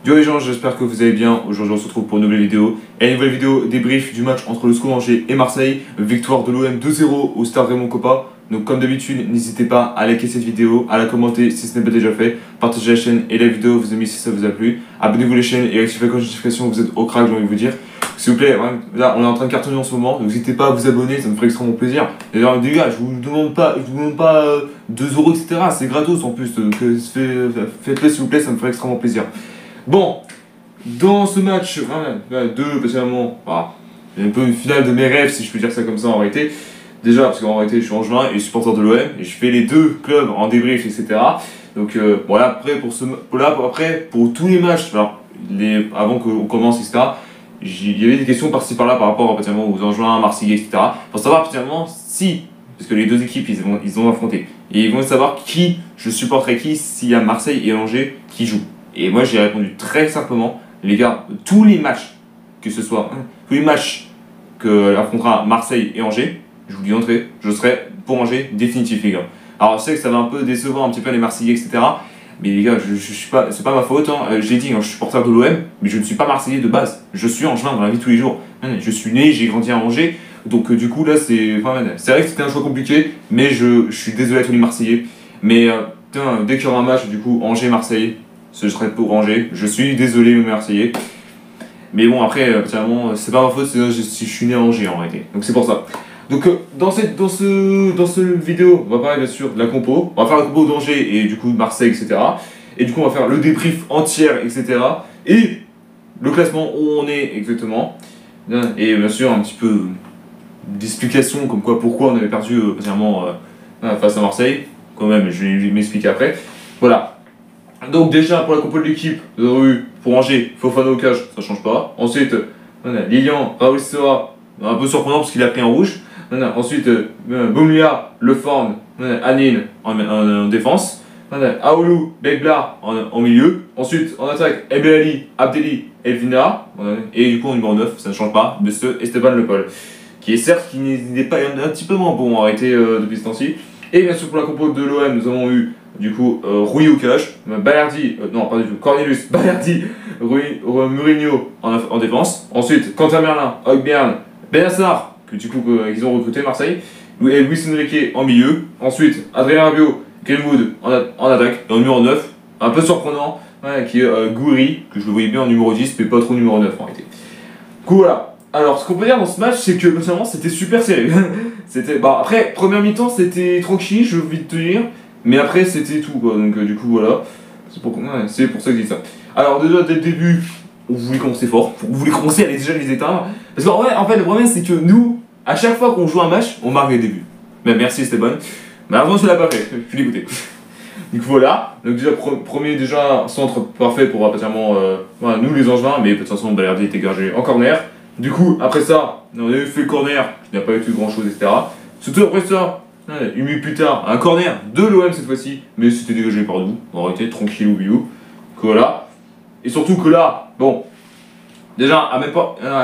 Yo les gens, j'espère que vous allez bien. Aujourd'hui on se retrouve pour une nouvelle vidéo. Et une nouvelle vidéo débrief du match entre le SCO Angers et Marseille. Victoire de l'OM 2-0 au Stade Raymond Kopa. Donc comme d'habitude, n'hésitez pas à liker cette vidéo, à la commenter si ce n'est pas déjà fait. Partagez la chaîne et la vidéo, vous aimez si ça vous a plu. Abonnez-vous à la chaîne et activez la cloche de notification, vous êtes au crack, j'ai envie de vous dire. S'il vous plaît, là on est en train de cartonner en ce moment, donc n'hésitez pas à vous abonner, ça me ferait extrêmement plaisir. D'ailleurs les gars, je vous demande pas 2 € etc, c'est gratos en plus, donc faites-le s'il vous plaît, ça me ferait extrêmement plaisir. Bon, dans ce match, personnellement, c'est un peu une finale de mes rêves si je peux dire ça comme ça en réalité. Déjà parce qu'en réalité je suis angevin et supporter de l'OM et je fais les deux clubs en débrief etc. Donc voilà, après pour tous les matchs, avant qu'on commence etc. Il y avait des questions par-ci par-là par rapport aux Angevins, Marseillais, etc. Pour savoir particulièrement si, parce que les deux équipes ils ont affronté, et ils vont savoir qui je supporterai qui s'il y a Marseille et Angers qui jouent. Et moi j'ai répondu très simplement, les gars, tous les matchs, que ce soit tous les matchs que affrontera Marseille et Angers, je vous dis d'entrée, je serai pour Angers définitif les gars. Alors je sais que ça va un peu décevoir un petit peu les Marseillais etc. Mais les gars, je suis pas, c'est pas ma faute, j'ai dit, je suis supporter de l'OM, mais je ne suis pas Marseillais de base. Je suis angevin dans la vie de tous les jours. Je suis né, j'ai grandi à Angers, donc du coup là c'est vrai que c'était un choix compliqué, mais je suis désolé à tous les Marseillais. Mais dès qu'il y aura un match, du coup, Angers-Marseille, ce serait pour Angers. Je suis désolé les Marseillais. Mais bon, après, c'est pas ma faute si je suis né à Angers en réalité. Donc c'est pour ça. Donc dans cette vidéo, on va parler bien sûr de la compo. On va faire la compo d'Angers et du coup de Marseille, etc. Et du coup, on va faire le débrief entière, etc. Et le classement où on est exactement. Et bien sûr, un petit peu d'explication comme quoi, pourquoi on avait perdu face à Marseille. Quand même, je vais m'expliquer après. Voilà. Donc déjà, pour la compo de l'équipe, vous avez eu pour Angers, Fofana au cage, ça change pas. Ensuite, Lilian, Raoul Sora, un peu surprenant parce qu'il a pris un rouge. Ensuite, Boumlia, Leforne, Anine en défense. Aoulou, Begbla en milieu. Ensuite, en attaque, Ebeli, Abdelli, Elvina. Et du coup, en numéro 9, ça ne change pas, Monsieur Esteban Le Paul. Qui est certes, qui n'est pas un petit peu moins bon en réalité depuis ce temps-ci. Et bien sûr, pour la compo de l'OM, nous avons eu du coup Rui au cage, Balerdi, non pas du tout, Cornelius, Balerdi, Mourinho en défense. Ensuite, Quentin Merlin, Højbjerg, Benassar, que du coup ils ont recruté Marseille, et Luis Enrique en milieu. Ensuite, Adrien Rabiot, Greenwood en attaque, et en numéro 9, un peu surprenant, qui est Gouiri, que je le voyais bien en numéro 10, mais pas trop numéro 9 en réalité. Du coup voilà. Alors, ce qu'on peut dire dans ce match, c'est que personnellement c'était super serré. Après, première mi-temps c'était tranquille, je vais te dire, mais après c'était tout quoi. Donc du coup voilà, c'est pour ça que je dis ça. Alors déjà dès le début, on voulait commencer fort, on voulait commencer à déjà les éteindre. Parce qu'en fait le problème c'est que nous, à chaque fois qu'on joue un match, on marque les débuts. Mais merci Esteban. Malheureusement je l'ai pas fait, je l'ai écouté. Donc voilà, donc déjà premier centre parfait pour nous les Angevins, mais de toute façon Balerdi était gagé en corner. Du coup, après ça, on a fait le corner, qui n'a pas eu grand chose, etc. Surtout après ça, une minute plus tard, un corner de l'OM cette fois-ci, mais c'était dégagé par nous, en réalité, tranquille ou biou. Voilà. Et surtout que là, bon, déjà, à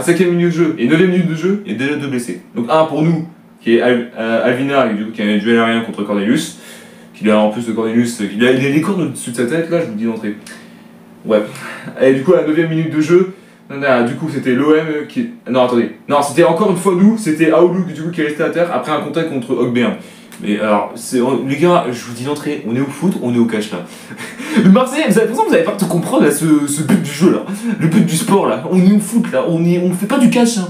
5ème minute de jeu et 9ème minute de jeu, il y a déjà 2 blessés. Donc un pour nous, qui est Alvina, du coup, qui a un duel aérien contre Cornelius, qui a en plus de Cornelius, il a les cornes au-dessus de sa tête, là, je vous dis d'entrée. Ouais. Et du coup, à la 9ème minute de jeu, du coup c'était l'OM qui... Non attendez, non c'était encore une fois nous, c'était Aoulou du coup qui est resté à terre après un contact contre Højbjerg. Mais alors, les gars, je vous dis d'entrée, on est au foot, on est au cash là. Le Marseillais, vous avez pas tout comprendre là, ce but du jeu là, le but du sport là, on est au foot là, on fait pas du cash hein.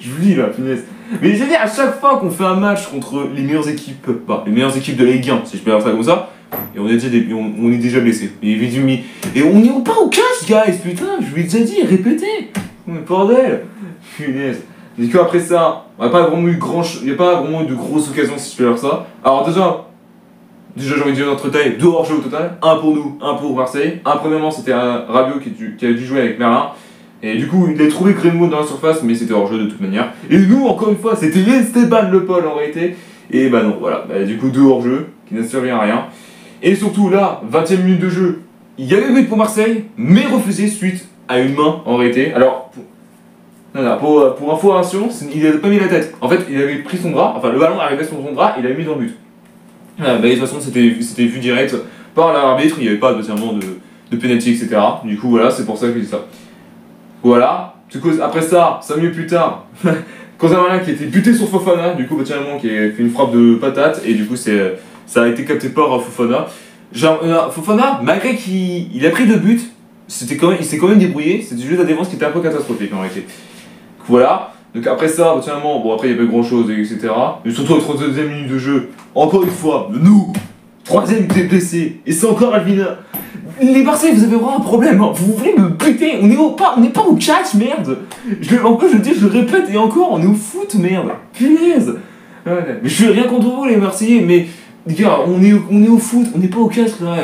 Je vous dis là, punaise. Mais je veux dire, à chaque fois qu'on fait un match contre les meilleures équipes, les meilleures équipes de la Ligue 1, si je peux dire ça comme ça, et on est déjà blessé. Et on n'est pas au cash, guys, putain, je vous l'ai déjà dit, répétez. Bordel. Punaise. Du coup, après ça, il n'y a pas vraiment eu de grosses occasions, si je peux dire ça. Alors, déjà j'ai envie de dire notre taille, 2 hors-jeu au total. Un pour nous, un pour Marseille. Un, premièrement, c'était Rabiot qui avait dû jouer avec Merlin. Et du coup, il a trouvé Greenwood dans la surface, mais c'était hors-jeu de toute manière. Et nous, encore une fois, c'était Esteban Le Paul en réalité. Et bah non, voilà. Du coup, 2 hors-jeu qui ne servent à rien. Et surtout là, 20ème minute de jeu, il y avait but pour Marseille, mais refusé suite à une main en réalité. Alors, pour information, il n'avait pas mis la tête. En fait, il avait pris son bras, le ballon arrivait sur son bras, il l'avait mis dans le but. De toute façon, c'était vu direct par l'arbitre, il n'y avait pas de penalty, etc. Du coup, voilà, c'est pour ça que je dis ça. Voilà. Du coup, après ça, 5 minutes plus tard, Quentin qui était buté sur Fofana, du coup, personnellement, qui a fait une frappe de patate, et du coup, ça a été capté par Fofana. Genre, Fofana, malgré qu'il a pris 2 buts, il s'est quand même débrouillé, c'était juste la défense qui était un peu catastrophique en réalité. Voilà. Donc après ça, personnellement, bon après il n'y a pas grand chose, etc. Mais surtout à la 32e minute de jeu, encore une fois, nous, 3ème qui est blessé, et c'est encore Alvina. Les Marseillais, vous avez vraiment un problème, hein. Vous voulez me buter, on n'est pas au catch, merde. En plus, je le répète, et encore, on est au foot, merde. Punaise. Ouais, mais je suis rien contre vous, les Marseillais, mais les gars, on est au foot, on n'est pas au catch, là.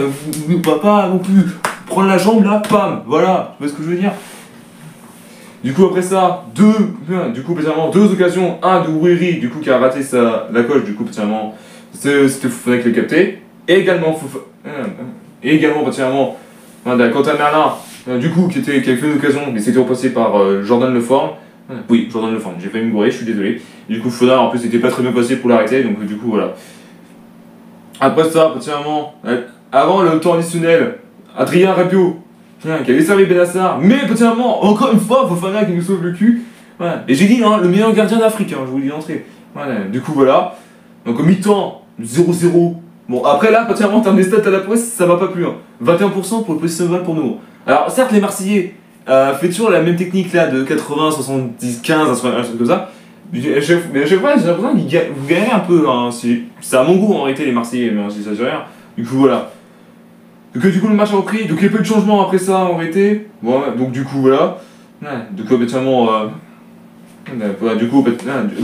Vous ne pouvez pas non plus prendre la jambe, là, pam, voilà, tu vois ce que je veux dire. Du coup, après ça, deux occasions, un de Gouiri, du coup, qui a raté la coche, du coup, personnellement, c'était Fofana qui l'a capté, et également, Quentin Merlin, du coup, qui avait fait une occasion, mais c'était repassé par Jordan Leforme. Oui, Jordan Leforme, j'ai failli me gourer, je suis désolé. Du coup, Fofana, en plus, c'était pas très bien passé pour l'arrêter, donc du coup, voilà. Après ça, personnellement, avant le temps additionnel, Adrien Rabiot, qui avait servi Benassar, mais personnellement, encore une fois, Fofana qui nous sauve le cul. Voilà. Et j'ai dit, hein, le meilleur gardien d'Afrique, hein, je vous le dis d'entrée. Voilà. Du coup, voilà. Donc, au mi-temps, 0-0. Bon, après là, personnellement, en termes des stats à la presse, ça m'a pas plu. Hein. 21% pour le position de balle pour nous. Alors, certes, les Marseillais fait toujours la même technique là de 80, 70, 15, un truc comme ça. Mais à chaque fois, j'ai l'impression que vous gagnez un peu. Hein. C'est à mon goût en réalité, les Marseillais, mais je dis ça sur rien. Du coup, voilà. Donc du coup le match a repris, donc il y a peu de changements après ça en réalité. Bon, donc du coup voilà. Du coup habituellement du coup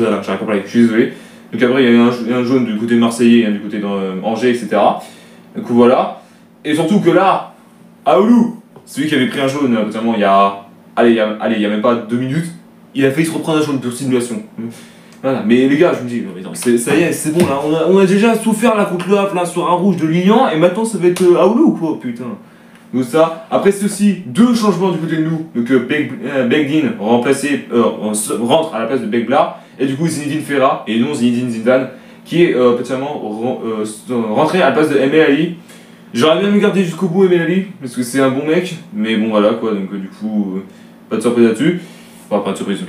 j'arrive pas à parler, je suis désolé. Donc après il y a un jaune du côté marseillais, du côté d'Angers, etc. Du coup voilà. Et surtout que là, Aoulou, celui qui avait pris un jaune habituellement il y a même pas 2 minutes, il a failli se reprendre un jaune pour simulation. Voilà, mais les gars, je me dis, non, ça y est, c'est bon là, on a déjà souffert là contre le Havre là sur un rouge de Lilian et maintenant ça va être Aoulou quoi, putain. Donc ça, après ceci, 2 changements du côté de nous. Donc Begdin rentre à la place de Begbla et du coup Zinedine Ferra et non Zinedine Zidane qui est potentiellement rentré à la place de Emel Ali. J'aurais bien me garder jusqu'au bout Emel Ali parce que c'est un bon mec, mais bon voilà quoi, donc du coup, pas de surprise là-dessus. Enfin, pas de surprise,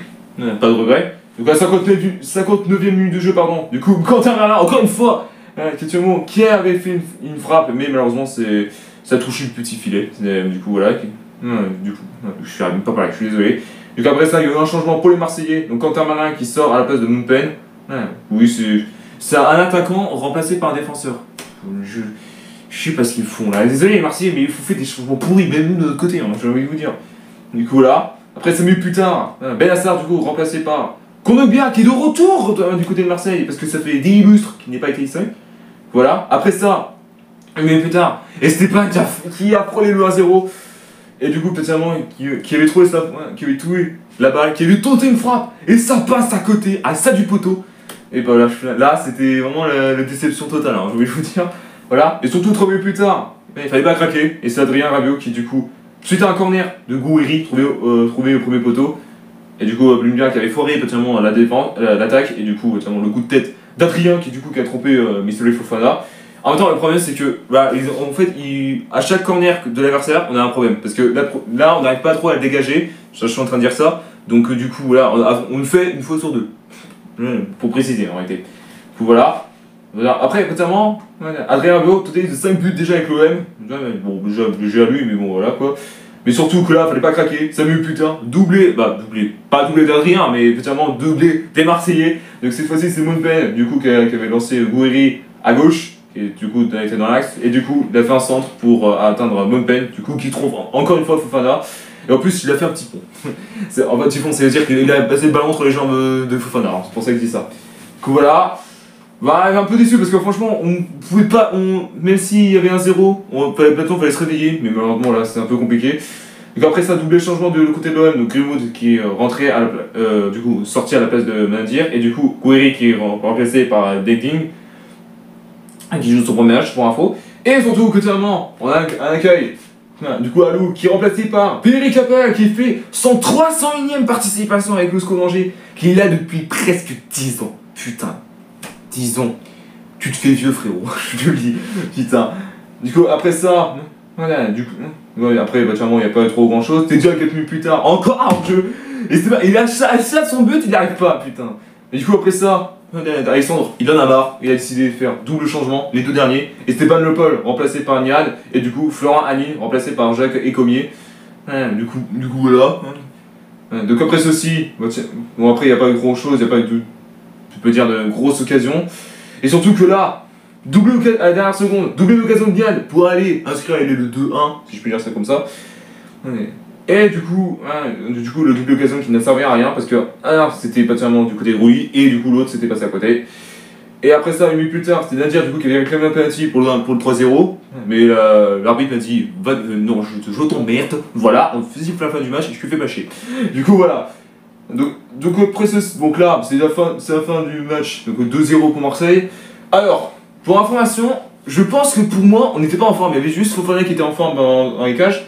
pas de regret. Donc à 59e minute de jeu, pardon. Du coup, Quentin Merlin, encore une fois, qui avait fait une frappe, mais malheureusement, ça a touché le petit filet. Du coup, voilà. Je suis même pas pareil, je suis désolé. Donc après ça, il y a eu un changement pour les Marseillais. Donc Quentin Merlin qui sort à la place de Moonpen. Oui, c'est un attaquant remplacé par un défenseur. Je sais pas ce qu'ils font là. Désolé les Marseillais, mais il faut faire des changements pourris, même nous de notre côté, hein, j'ai envie de vous dire. Du coup, là. Après 5 minutes plus tard, Benassar, du coup, remplacé par Kondogbia qui est de retour du côté de Marseille parce que ça fait 10 lustres qu'il n'est pas été ici. Voilà. Après ça, 1 minute plus tard, et Stepan qui a frôlé le 1-0 et du coup personnellement qui avait trouvé qui avait tué la balle, qui avait tenté une frappe et ça passe à côté, à ça du poteau. Et bah là c'était vraiment la déception totale, hein, je voulais vous dire. Voilà. Et surtout 3 minutes plus tard, il fallait pas craquer et c'est Adrien Rabiot qui du coup suite à un corner de Gouiri trouvé au premier poteau. Et du coup, Blumenberg qui avait foré potentiellement l'attaque, et du coup, potentiellement le coup de tête d'Adrien qui a trompé Mr. Fofana. En même temps, le problème c'est que, bah, en fait, à chaque corner de l'adversaire, on a un problème. Parce que là on n'arrive pas trop à le dégager, je suis en train de dire ça. Donc, du coup, voilà, on le fait une fois sur 2. Pour préciser en réalité. Du coup, voilà. Après, potentiellement, Adrien Rabiot, total de 5 buts déjà avec l'OM. Bon, déjà lui, mais bon, voilà quoi. Mais surtout que là, fallait pas craquer, 5 minutes plus tard, pas doublé d'Adrien, mais potentiellement doublé des Marseillais. Donc cette fois-ci, c'est Moonpen, du coup, qui avait lancé Gouiri à gauche, et du coup, il a été dans l'axe, et du coup, il a fait un centre pour atteindre Moonpen, du coup, qui trouve encore une fois Fofana. Et en plus, il a fait un petit pont. En fait, petit pont, ça veut dire qu'il a passé le ballon entre les jambes de Fofana, c'est pour ça que je dis ça. Du coup, voilà. Bah, un peu déçu parce que franchement, on pouvait pas, même s'il y avait un 0, fallait se réveiller, mais malheureusement là c'est un peu compliqué. Donc après ça, doublé changement de côté de l'OM, donc Greenwood qui est rentré, du coup sorti à la place de Mandir, et du coup Gouiri qui est remplacé par Degding, qui joue son premier match pour info. Et surtout, côté allemand, on a un accueil, du coup Alou qui est remplacé par Pierre Capel qui fait son 301ème participation avec le SCO d'Angers, qui est là depuis presque 10 ans. Putain. Disons, tu te fais vieux frérot, je te le dis, putain. Du coup, après ça, Voilà, du coup, ouais, après, bah, il n'y a pas trop grand chose. C'était déjà 4 minutes plus tard, encore un jeu. Et il a ça son but, il n'y arrive pas, putain. Et du coup, après ça, Alexandre, il en a marre, il a décidé de faire double changement, les deux derniers. Et Stéphane Le Paul, remplacé par Niad, et du coup, Florent Agnin, remplacé par Jacques Ecomier. Du coup, voilà. Donc après ceci, bon après il n'y a pas eu grand chose, il n'y a pas eu de, tu peux dire, de grosses occasions. Et surtout que là, à la dernière seconde, double occasion de Niad pour aller inscrire le 2-1, si je peux dire ça comme ça. Et du coup, le double occasion qui n'a servi à rien parce que c'était particulièrement du côté de Rouilly et du coup l'autre c'était passé à côté. Et après ça, une minute plus tard, c'était Nadir du coup qui avait réclamé un penalty pour le 3-0. Mais l'arbitre m'a dit non, je t'emmerde. Voilà, on faisait la fin du match et je te fais pas chier. Du coup, voilà. Donc après donc là, c'est la fin du match. Donc 2-0 pour Marseille. Alors, pour information, je pense que pour moi, on n'était pas en forme. Il y avait juste Fofana qui était en forme dans les cages.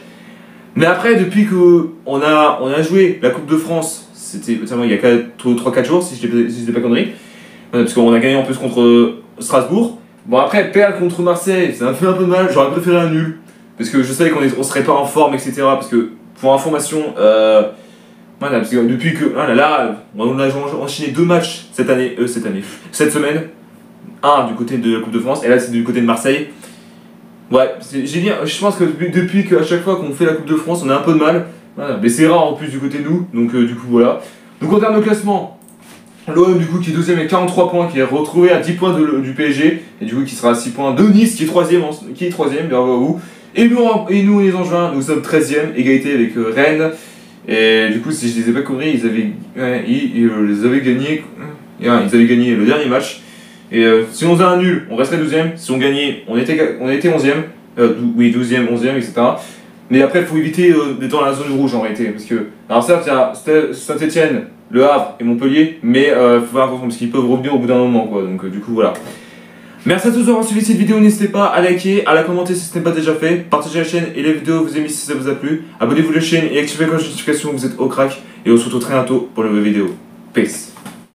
Mais après, depuis qu'on a joué la Coupe de France, c'était il y a 3-4 jours, si je dis pas conneries. Parce qu'on a gagné en plus contre Strasbourg. Bon, après, perdre contre Marseille, ça m'a fait un peu mal. J'aurais préféré un nul. Parce que je savais qu'on serait pas en forme, etc. Parce que, pour information, voilà, parce que depuis que. on a enchaîné 2 matchs cette semaine. Un du côté de la Coupe de France, et là, c'est du côté de Marseille. Ouais, je pense que depuis qu'à chaque fois qu'on fait la Coupe de France, on a un peu de mal. Voilà, mais c'est rare en plus du côté de nous. Donc, du coup, voilà. Donc, en termes de classement. L'OM du coup qui est deuxième avec 43 points, qui est retrouvé à 10 points du PSG, et du coup qui sera à 6 points de Nice qui est troisième, bravo à vous. Et nous les Angevins, nous sommes 13e, égalité avec Rennes. Et du coup si je les ai pas compris, ils les avaient gagné, ils avaient gagné le dernier match. Et si on faisait un nul, on resterait 12e, si on gagnait, on était 11e, 12e, 11e, etc. Mais après il faut éviter d'être dans la zone rouge en réalité, parce que, alors certes il y a Saint-Etienne, Le Havre et Montpellier, mais faut faire attention parce qu'ils peuvent revenir au bout d'un moment quoi, donc du coup voilà. Merci à tous d'avoir suivi cette vidéo, n'hésitez pas à liker, à la commenter si ce n'est pas déjà fait, partagez la chaîne et les vidéos vous aimez si ça vous a plu, abonnez-vous à la chaîne et activez la cloche de notification, vous êtes au crack, et on se retrouve très bientôt pour une nouvelle vidéo. Peace.